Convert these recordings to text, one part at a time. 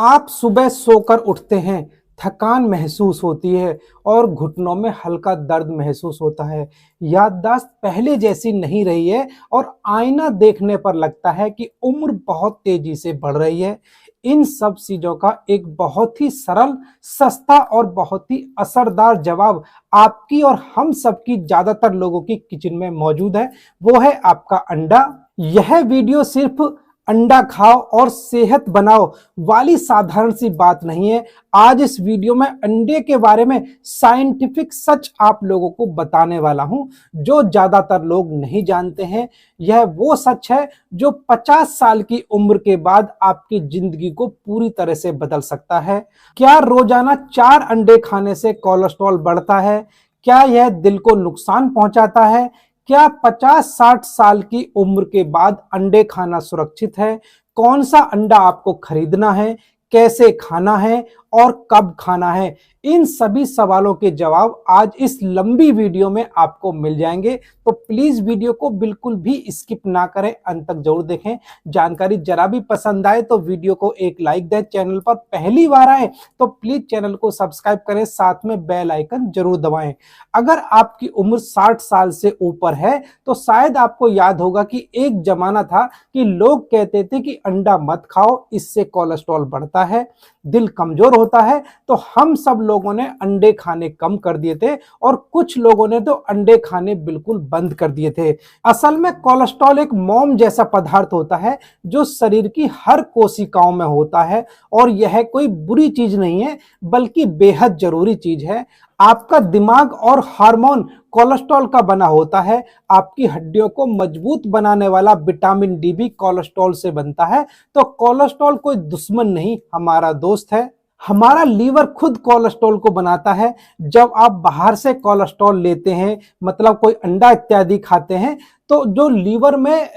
आप सुबह सोकर उठते हैं, थकान महसूस होती है और घुटनों में हल्का दर्द महसूस होता है। याददाश्त पहले जैसी नहीं रही है और आईना देखने पर लगता है कि उम्र बहुत तेजी से बढ़ रही है। इन सब चीजों का एक बहुत ही सरल, सस्ता और बहुत ही असरदार जवाब आपकी और हम सबकी ज्यादातर लोगों की किचन में मौजूद है। वो है आपका अंडा। यह वीडियो सिर्फ अंडा खाओ और सेहत बनाओ वाली साधारण सी बात नहीं है। आज इस वीडियो में अंडे के बारे में साइंटिफिक सच आप लोगों को बताने वाला हूं जो ज्यादातर लोग नहीं जानते हैं। यह वो सच है जो 50 साल की उम्र के बाद आपकी जिंदगी को पूरी तरह से बदल सकता है। क्या रोजाना 4 अंडे खाने से कोलेस्ट्रॉल बढ़ता है? क्या यह दिल को नुकसान पहुंचाता है? क्या 50-60 साल की उम्र के बाद अंडे खाना सुरक्षित है? कौन सा अंडा आपको खरीदना है? कैसे खाना है और कब खाना है? इन सभी सवालों के जवाब आज इस लंबी वीडियो में आपको मिल जाएंगे, तो प्लीज वीडियो को बिल्कुल भी स्किप ना करें, अंत तक जरूर देखें। जानकारी जरा भी पसंद आए तो वीडियो को एक लाइक दें। चैनल पर पहली बार आए तो प्लीज चैनल को सब्सक्राइब करें, साथ में बेल आइकन जरूर दबाएं। अगर आपकी उम्र 60 साल से ऊपर है तो शायद आपको याद होगा कि एक जमाना था कि लोग कहते थे कि अंडा मत खाओ, इससे कोलेस्ट्रॉल बढ़ता है, दिल कमजोर होता है। तो हम सब लोगों ने अंडे खाने कम कर दिए थे और कुछ लोगों ने तो अंडे खाने बिल्कुल बंद कर दिए थे। असल में कोलेस्ट्रॉल एक मोम जैसा पदार्थ होता है जो शरीर की हर कोशिकाओं में होता है और यह कोई बुरी चीज नहीं है बल्कि बेहद जरूरी चीज है। आपका दिमाग और हार्मोन कोलेस्ट्रॉल का बना होता है। आपकी हड्डियों को मजबूत बनाने वाला विटामिन डी भी कोलेस्ट्रॉल से बनता है। तो कोलेस्ट्रॉल कोई दुश्मन नहीं, हमारा दोस्त है। हमारा लीवर खुद कोलेस्ट्रॉल को बनाता है। जब आप बाहर से कोलेस्ट्रॉल लेते हैं, मतलब कोई अंडा इत्यादि खाते हैं, तो जो लीवर में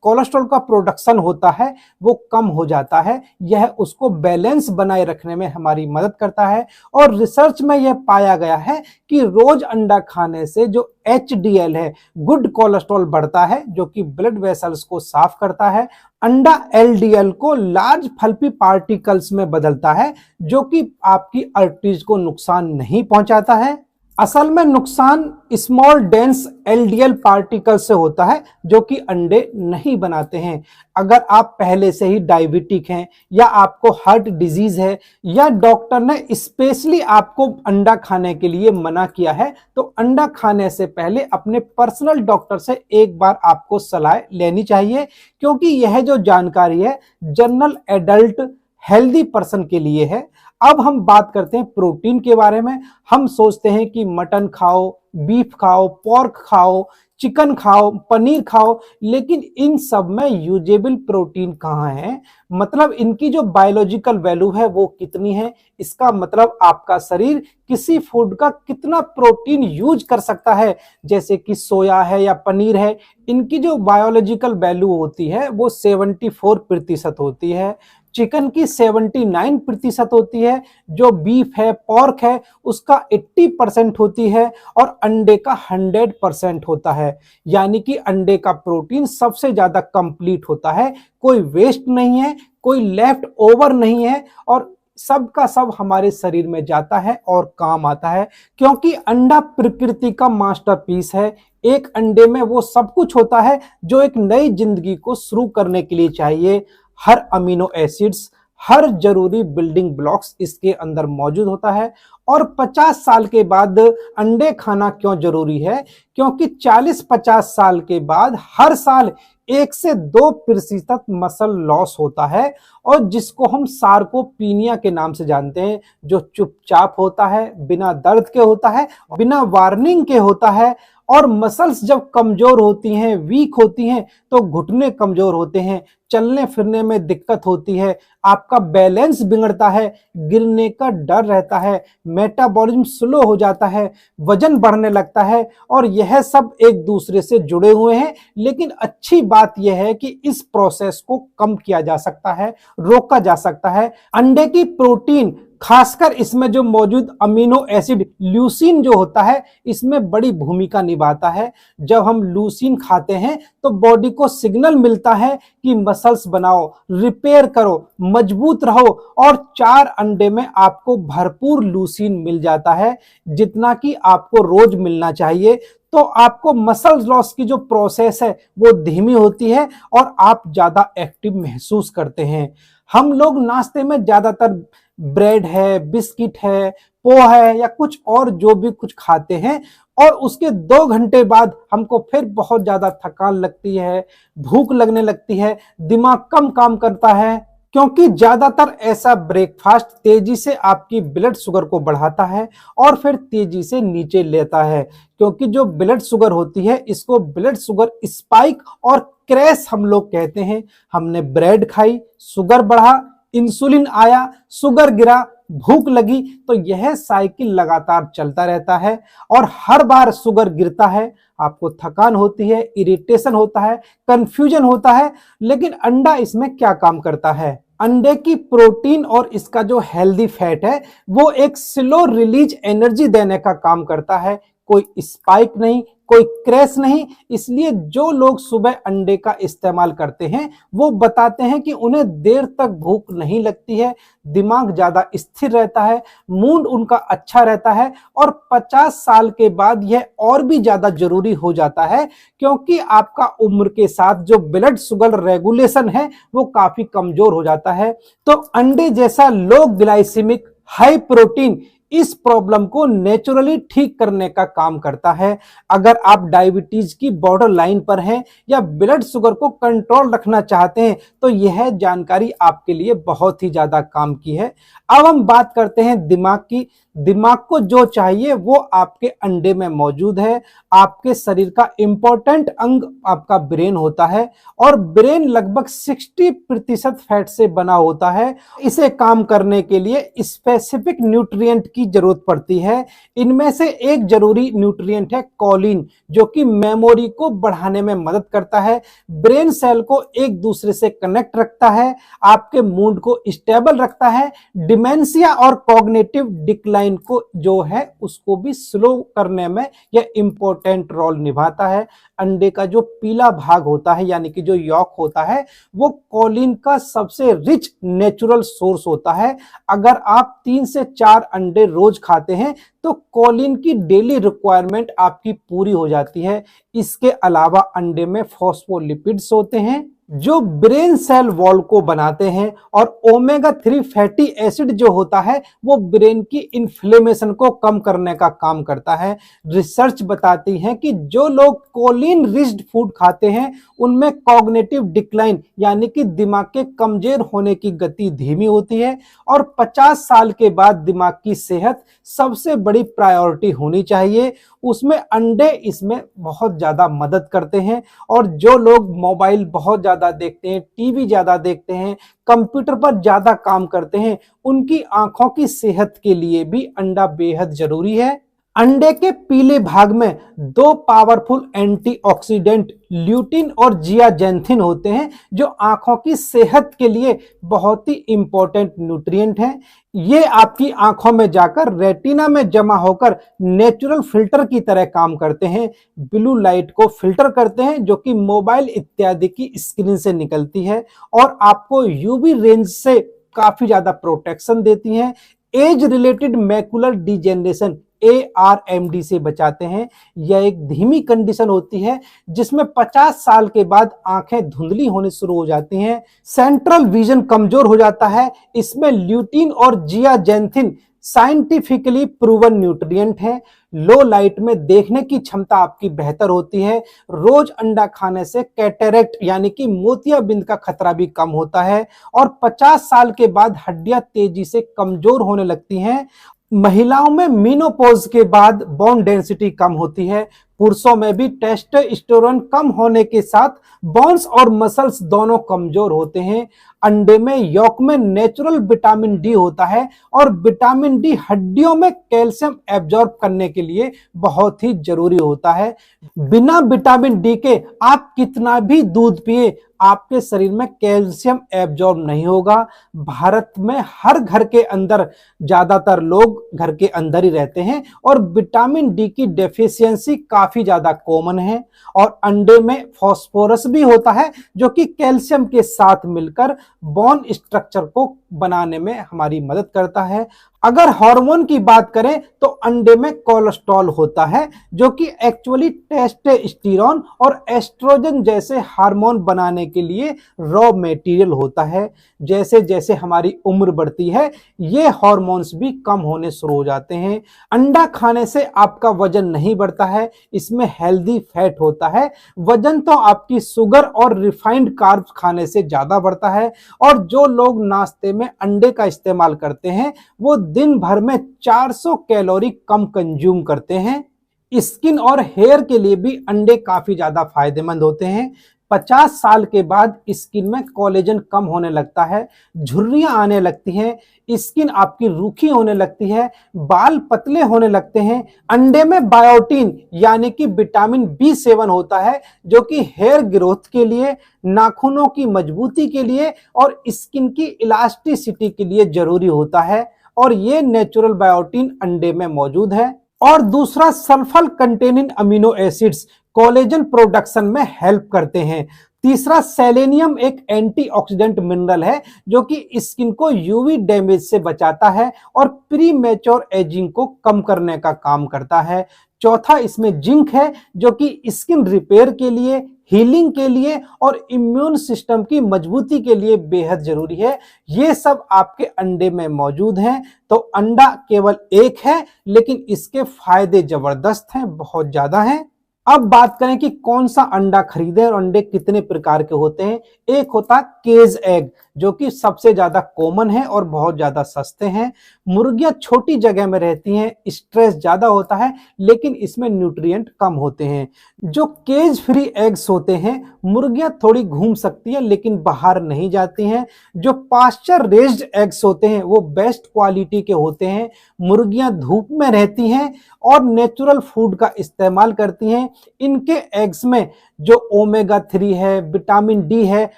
कोलेस्ट्रॉल का प्रोडक्शन होता है वो कम हो जाता है। यह उसको बैलेंस बनाए रखने में हमारी मदद करता है। और रिसर्च में यह पाया गया है कि रोज अंडा खाने से जो HDL है, गुड कोलेस्ट्रॉल बढ़ता है, जो कि ब्लड वेसल्स को साफ करता है। अंडा LDL को लार्ज फल्पी पार्टिकल्स में बदलता है, जो कि आपकी आर्टरीज को नुकसान नहीं पहुंचाता है। असल में नुकसान स्मॉल डेंस LDL पार्टिकल से होता है जो कि अंडे नहीं बनाते हैं। अगर आप पहले से ही डायबिटिक हैं या आपको हार्ट डिजीज है या डॉक्टर ने स्पेशली आपको अंडा खाने के लिए मना किया है, तो अंडा खाने से पहले अपने पर्सनल डॉक्टर से एक बार आपको सलाह लेनी चाहिए, क्योंकि यह जो जानकारी है जनरल एडल्ट हेल्दी पर्सन के लिए है। अब हम बात करते हैं प्रोटीन के बारे में। हम सोचते हैं कि मटन खाओ, बीफ खाओ, पोर्क खाओ, चिकन खाओ, पनीर खाओ, लेकिन इन सब में यूजेबल प्रोटीन कहाँ है? मतलब इनकी जो बायोलॉजिकल वैल्यू है वो कितनी है? इसका मतलब आपका शरीर किसी फूड का कितना प्रोटीन यूज कर सकता है, जैसे कि सोया है या पनीर है। इनकी जो बायोलॉजिकल वैल्यू होती है वो 74% होती है। चिकन की 79% होती है। जो बीफ है, पोर्क है, उसका 80% होती है और अंडे का 100% होता है। यानी कि अंडे का प्रोटीन सबसे ज्यादा कंप्लीट होता है। कोई वेस्ट नहीं है, कोई लेफ्ट ओवर नहीं है और सब का सब हमारे शरीर में जाता है और काम आता है, क्योंकि अंडा प्रकृति का मास्टरपीस है। एक अंडे में वो सब कुछ होता है जो एक नई जिंदगी को शुरू करने के लिए चाहिए। हर अमीनो एसिड्स, हर जरूरी बिल्डिंग ब्लॉक्स इसके अंदर मौजूद होता है। और 50 साल के बाद अंडे खाना क्यों जरूरी है? क्योंकि 40-50 साल के बाद हर साल 1 से 2% मसल लॉस होता है, और जिसको हम सार्कोपीनिया के नाम से जानते हैं, जो चुपचाप होता है, बिना दर्द के होता है, बिना वार्निंग के होता है। और मसल्स जब कमजोर होती हैं, वीक होती हैं, तो घुटने कमजोर होते हैं, चलने फिरने में दिक्कत होती है, आपका बैलेंस बिगड़ता है, गिरने का डर रहता है, मेटाबॉलिज्म स्लो हो जाता है, वजन बढ़ने लगता है। और यह सब एक दूसरे से जुड़े हुए हैं। लेकिन अच्छी बात यह है कि इस प्रोसेस को कम किया जा सकता है, रोका जा सकता है। अंडे की प्रोटीन खासकर इसमें जो मौजूद अमीनो एसिड ल्यूसीन जो होता है, इसमें बड़ी भूमिका निभाता है। जब हम ल्यूसीन खाते हैं तो बॉडी को सिग्नल मिलता है कि मसल्स बनाओ, रिपेयर करो, मजबूत रहो, और 4 अंडे में आपको भरपूर ल्यूसीन मिल जाता है, जितना कि आपको रोज मिलना चाहिए। तो आपको मसल लॉस की जो प्रोसेस है वो धीमी होती है और आप ज्यादा एक्टिव महसूस करते हैं। हम लोग नाश्ते में ज्यादातर ब्रेड है, बिस्किट है, पोहा है या कुछ और जो भी कुछ खाते हैं, और उसके 2 घंटे बाद हमको फिर बहुत ज्यादा थकान लगती है, भूख लगने लगती है, दिमाग कम काम करता है, क्योंकि ज्यादातर ऐसा ब्रेकफास्ट तेजी से आपकी ब्लड शुगर को बढ़ाता है और फिर तेजी से नीचे लेता है। क्योंकि जो ब्लड शुगर होती है, इसको ब्लड शुगर स्पाइक और क्रैश हम लोग कहते हैं। हमने ब्रेड खाई, शुगर बढ़ा, इंसुलिन आया, शुगर गिरा, भूख लगी, तो यह साइकिल लगातार चलता रहता है और हर बार शुगर गिरता है, आपको थकान होती है, इरिटेशन होता है, कंफ्यूजन होता है। लेकिन अंडा इसमें क्या काम करता है? अंडे की प्रोटीन और इसका जो हेल्दी फैट है वो एक स्लो रिलीज एनर्जी देने का काम करता है, कोई स्पाइक नहीं, कोई क्रैश नहीं। इसलिए जो लोग सुबह अंडे का इस्तेमाल करते हैं वो बताते हैं कि उन्हें देर तक भूख नहीं लगती है, दिमाग ज्यादा स्थिर रहता है, मूड उनका अच्छा रहता है, और 50 साल के बाद यह और भी ज्यादा जरूरी हो जाता है, क्योंकि आपका उम्र के साथ जो ब्लड शुगर रेगुलेशन है वो काफी कमजोर हो जाता है। तो अंडे जैसा लो ग्लाइसेमिक हाई प्रोटीन इस प्रॉब्लम को नेचुरली ठीक करने का काम करता है। अगर आप डायबिटीज की बॉर्डर लाइन पर हैं या ब्लड शुगर को कंट्रोल रखना चाहते हैं तो यह जानकारी आपके लिए बहुत ही ज्यादा काम की है। अब हम बात करते हैं दिमाग की। दिमाग को जो चाहिए वो आपके अंडे में मौजूद है। आपके शरीर का इंपॉर्टेंट अंग आपका ब्रेन होता है और ब्रेन लगभग 60% फैट से बना होता है। इसे काम करने के लिए स्पेसिफिक न्यूट्रिएंट की जरूरत पड़ती है। इनमें से एक जरूरी न्यूट्रिएंट है कोलिन, जो कि मेमोरी को बढ़ाने में मदद करता है, ब्रेन सेल को एक दूसरे से कनेक्ट रखता है, आपके मूड को स्टेबल रखता है, डिमेंशिया और कॉग्निटिव डिक्लाइन को जो है उसको भी स्लो करने में यह इंपॉर्टेंट रोल निभाता है। अंडे का जो पीला भाग होता है यानी कि जो यॉक होता है वो कोलिन का सबसे रिच नेचुरल सोर्स होता है। अगर आप 3 से 4 अंडे रोज खाते हैं तो कोलिन की डेली रिक्वायरमेंट आपकी पूरी हो जाती है। इसके अलावा अंडे में फॉस्फोलिपिड्स होते हैं जो ब्रेन सेल वॉल को बनाते हैं, और ओमेगा 3 फैटी एसिड जो होता है वो ब्रेन की इन्फ्लेमेशन को कम करने का काम करता है। रिसर्च बताती है कि जो लोग कोलिन रिच्ड फूड खाते हैं उनमें कॉग्निटिव डिक्लाइन यानी कि दिमाग के कमजोर होने की गति धीमी होती है, और 50 साल के बाद दिमाग की सेहत सबसे बड़ी प्रायोरिटी होनी चाहिए। उसमें अंडे इसमें बहुत ज्यादा मदद करते हैं। और जो लोग मोबाइल बहुत ज्यादा देखते हैं, टीवी ज्यादा देखते हैं, कंप्यूटर पर ज्यादा काम करते हैं, उनकी आंखों की सेहत के लिए भी अंडा बेहद जरूरी है। अंडे के पीले भाग में 2 पावरफुल एंटीऑक्सीडेंट ल्यूटिन और जियाजेंथिन होते हैं जो आंखों की सेहत के लिए बहुत ही इंपॉर्टेंट न्यूट्रिएंट हैं। ये आपकी आंखों में जाकर रेटिना में जमा होकर नेचुरल फिल्टर की तरह काम करते हैं, ब्लू लाइट को फिल्टर करते हैं जो कि मोबाइल इत्यादि की स्क्रीन से निकलती है और आपको यूवी रेंज से काफी ज्यादा प्रोटेक्शन देती हैं। Age related macular degeneration ARMD से बचाते हैं। यह एक धीमी कंडीशन होती है जिसमें 50 साल के बाद आंखें धुंधली होने शुरू हो जाती हैं, सेंट्रल विजन कमजोर हो जाता है। इसमें ल्यूटिन और जियाजेंथिन साइंटिफिकली प्रूवन न्यूट्रिएंट हैं। लो लाइट में देखने की क्षमता आपकी बेहतर होती है। रोज अंडा खाने से कैटरेक्ट यानी कि मोतियाबिंद का खतरा भी कम होता है, और 50 साल के बाद हड्डियां तेजी से कमजोर होने लगती हैं। महिलाओं में मीनोपॉज के बाद बोन डेंसिटी कम होती है, पुरुषों में भी टेस्टोस्टेरोन कम होने के साथ बोन्स और मसल्स दोनों कमजोर होते हैं। अंडे में यॉक में नेचुरल विटामिन डी होता है और विटामिन डी हड्डियों में कैल्शियम एब्जॉर्ब करने के लिए बहुत ही जरूरी होता है। बिना विटामिन डी के आप कितना भी दूध पिए, आपके शरीर में कैल्शियम एब्जॉर्ब नहीं होगा। भारत में हर घर के अंदर ज्यादातर लोग घर के अंदर ही रहते हैं और विटामिन डी की डेफिशिएंसी काफी ज्यादा कॉमन है। और अंडे में फास्फोरस भी होता है जो कि कैल्शियम के साथ मिलकर बोन स्ट्रक्चर को बनाने में हमारी मदद करता है। अगर हार्मोन की बात करें तो अंडे में कोलेस्ट्रॉल होता है जो कि एक्चुअली टेस्टोस्टेरोन और एस्ट्रोजन जैसे हार्मोन बनाने के लिए रॉ मटेरियल होता है। जैसे जैसे हमारी उम्र बढ़ती है ये हार्मोन्स भी कम होने शुरू हो जाते हैं। अंडा खाने से आपका वजन नहीं बढ़ता है, इसमें हेल्दी फैट होता है। वजन तो आपकी शुगर और रिफाइंड कार्ब्स खाने से ज्यादा बढ़ता है। और जो लोग नाश्ते में अंडे का इस्तेमाल करते हैं वो दिन भर में 400 कैलोरी कम कंज्यूम करते हैं। स्किन और हेयर के लिए भी अंडे काफी ज्यादा फायदेमंद होते हैं। 50 साल के बाद स्किन में कोलेजन कम होने लगता है, झुर्रियां आने लगती हैं, स्किन आपकी रूखी होने लगती है, बाल पतले होने लगते हैं। अंडे में बायोटीन यानी कि विटामिन B7 होता है जो कि हेयर ग्रोथ के लिए, नाखूनों की मजबूती के लिए और स्किन की इलास्टिसिटी के लिए जरूरी होता है। और ये नेचुरल बायोटीन अंडे में मौजूद है। और दूसरा, sulphur containing amino acids collagen production में हेल्प करते हैं। तीसरा, सेलेनियम एक एंटीऑक्सीडेंट मिनरल है जो कि स्किन को यूवी डैमेज से बचाता है और प्री मैच्योर एजिंग को कम करने का काम करता है। चौथा, इसमें जिंक है जो कि स्किन रिपेयर के लिए, हीलिंग के लिए और इम्यून सिस्टम की मजबूती के लिए बेहद जरूरी है। ये सब आपके अंडे में मौजूद हैं। तो अंडा केवल एक है लेकिन इसके फायदे जबरदस्त हैं, बहुत ज्यादा हैं। अब बात करें कि कौन सा अंडा खरीदें और अंडे कितने प्रकार के होते हैं। एक होता है केज एग जो कि सबसे ज्यादा कॉमन है और बहुत ज्यादा सस्ते हैं। मुर्गियां छोटी जगह में रहती हैं, स्ट्रेस ज्यादा होता है लेकिन इसमें न्यूट्रिएंट कम होते हैं। जो केज फ्री एग्स होते हैं, मुर्गियां थोड़ी घूम सकती हैं लेकिन बाहर नहीं जाती हैं। जो पास्चर रेज्ड एग्स होते हैं वो बेस्ट क्वालिटी के होते हैं। मुर्गियां धूप में रहती हैं और नेचुरल फूड का इस्तेमाल करती हैं। इनके एग्स में जो ओमेगा 3 है, विटामिन डी है,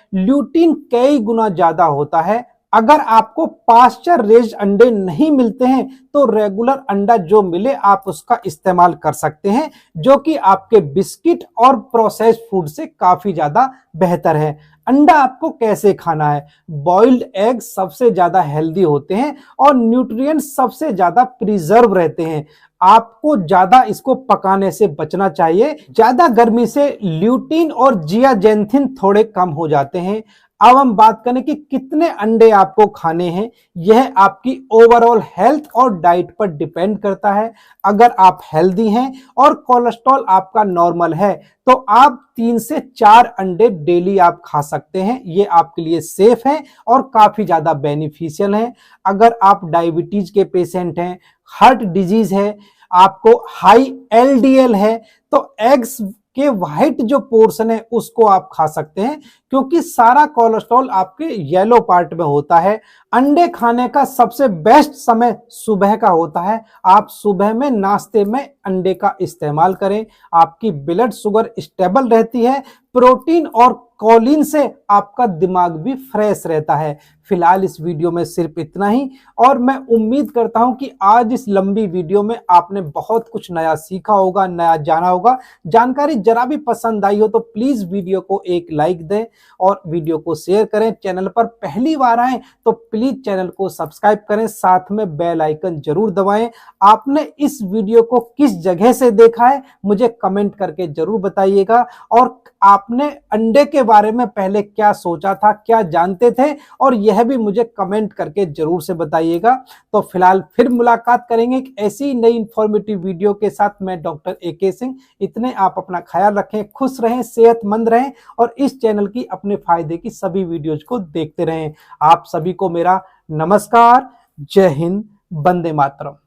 ल्यूटीन कई गुना ज्यादा होता है। अगर आपको पास्चर रेज्ड अंडे नहीं मिलते हैं तो रेगुलर अंडा जो मिले आप उसका इस्तेमाल कर सकते हैं जो कि आपके बिस्किट और प्रोसेस्ड फूड से काफी ज्यादा बेहतर है। अंडा आपको कैसे खाना है? बॉइल्ड एग सबसे ज्यादा हेल्दी होते हैं और न्यूट्रिएंट सबसे ज्यादा प्रिजर्व रहते हैं। आपको ज्यादा इसको पकाने से बचना चाहिए। ज्यादा गर्मी से ल्यूटीन और जियाजेंथिन थोड़े कम हो जाते हैं। अब हम बात करें कि कितने अंडे आपको खाने हैं। यह आपकी ओवरऑल हेल्थ और डाइट पर डिपेंड करता है। अगर आप हेल्दी हैं और कोलेस्ट्रॉल आपका नॉर्मल है तो आप 3 से 4 अंडे डेली आप खा सकते हैं। ये आपके लिए सेफ है और काफी ज्यादा बेनिफिशियल है। अगर आप डायबिटीज के पेशेंट हैं, हार्ट डिजीज है, आपको हाई LDL है तो एग्स के व्हाइट जो पोर्शन है उसको आप खा सकते हैं क्योंकि सारा कोलेस्ट्रॉल आपके येलो पार्ट में होता है। अंडे खाने का सबसे बेस्ट समय सुबह का होता है। आप सुबह में नाश्ते में अंडे का इस्तेमाल करें, आपकी ब्लड शुगर स्टेबल रहती है। प्रोटीन और कॉलिन से आपका दिमाग भी फ्रेश रहता है। फिलहाल इस वीडियो में सिर्फ इतना ही और मैं उम्मीद करता हूं कि आज इस लंबी वीडियो में आपने बहुत कुछ नया सीखा होगा, नया जाना होगा। जानकारी जरा भी पसंद आई हो तो प्लीज वीडियो को एक लाइक दें और वीडियो को शेयर करें। चैनल पर पहली बार आए तो प्लीज चैनल को सब्सक्राइब करें, साथ में बेल आइकन जरूर दबाएं। आपने इस वीडियो को किस जगह से देखा है मुझे कमेंट करके जरूर बताइएगा और आपने अंडे के बारे में पहले क्या सोचा था, क्या जानते थे, और यह भी मुझे कमेंट करके जरूर से बताइएगा। तो फिलहाल फिर मुलाकात करेंगे एक ऐसी नई इंफॉर्मेटिव वीडियो के साथ। मैं डॉक्टर AK सिंह। इतने आप अपना ख्याल रखें, खुश रहें, सेहतमंद रहें और इस चैनल की अपने फायदे की सभी वीडियोज को देखते रहें। आप सभी को मेरा नमस्कार। जय हिंद, वंदे मातरम।